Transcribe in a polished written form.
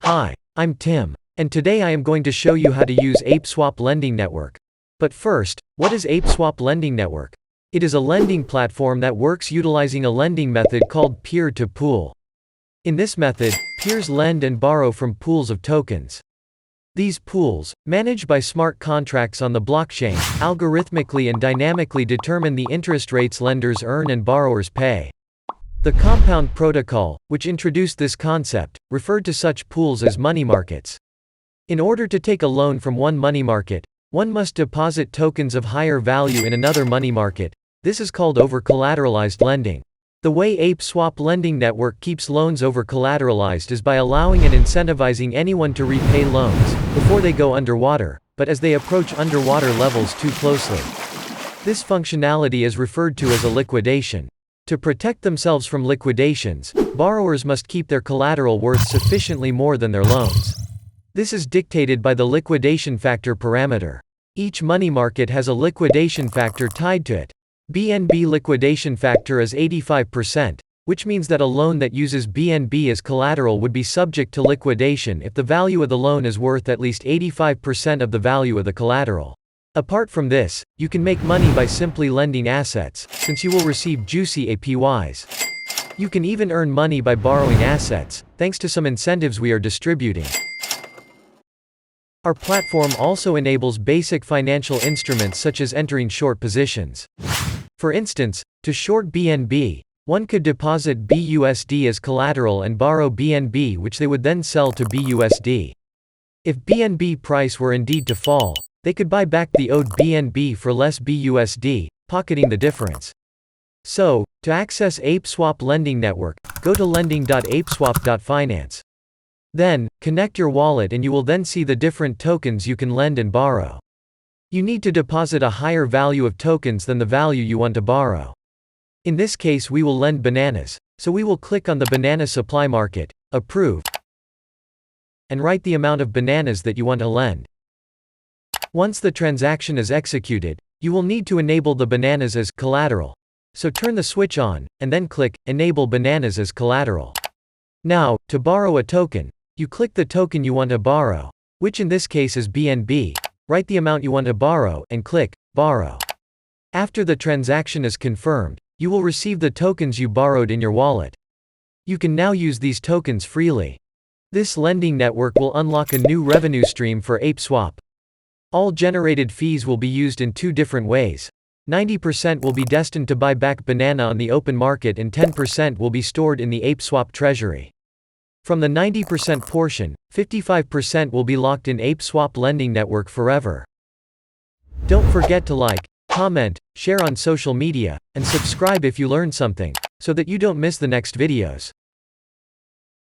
Hi, I'm Tim, and today I am going to show you how to use ApeSwap Lending Network. But first, what is ApeSwap Lending Network? It is a lending platform that works utilizing a lending method called peer-to-pool. In this method, peers lend and borrow from pools of tokens. These pools, managed by smart contracts on the blockchain, algorithmically and dynamically determine the interest rates lenders earn and borrowers pay. The Compound Protocol, which introduced this concept, referred to such pools as money markets. In order to take a loan from one money market, one must deposit tokens of higher value in another money market. This is called over-collateralized lending. The way ApeSwap Lending Network keeps loans over-collateralized is by allowing and incentivizing anyone to repay loans before they go underwater, but as they approach underwater levels too closely. This functionality is referred to as a liquidation. To protect themselves from liquidations, borrowers must keep their collateral worth sufficiently more than their loans. This is dictated by the liquidation factor parameter. Each money market has a liquidation factor tied to it. BNB liquidation factor is 85%, which means that a loan that uses BNB as collateral would be subject to liquidation if the value of the loan is worth at least 85% of the value of the collateral. Apart from this, you can make money by simply lending assets, since you will receive juicy APYs. You can even earn money by borrowing assets, thanks to some incentives we are distributing. Our platform also enables basic financial instruments such as entering short positions. For instance, to short BNB, one could deposit BUSD as collateral and borrow BNB, which they would then sell to BUSD. If BNB price were indeed to fall, they could buy back the owed BNB for less BUSD, pocketing the difference. So, to access ApeSwap Lending Network, go to lending.apeswap.finance. Then, connect your wallet and you will then see the different tokens you can lend and borrow. You need to deposit a higher value of tokens than the value you want to borrow. In this case we will lend bananas, so we will click on the banana supply market, approve, and write the amount of bananas that you want to lend. Once the transaction is executed, you will need to enable the bananas as collateral. So turn the switch on, and then click Enable Bananas as Collateral. Now, to borrow a token, you click the token you want to borrow, which in this case is BNB, write the amount you want to borrow, and click Borrow. After the transaction is confirmed, you will receive the tokens you borrowed in your wallet. You can now use these tokens freely. This lending network will unlock a new revenue stream for ApeSwap. All generated fees will be used in two different ways. 90% will be destined to buy back banana on the open market and 10% will be stored in the ApeSwap treasury. From the 90% portion, 55% will be locked in ApeSwap Lending Network forever. Don't forget to like, comment, share on social media, and subscribe if you learned something, so that you don't miss the next videos.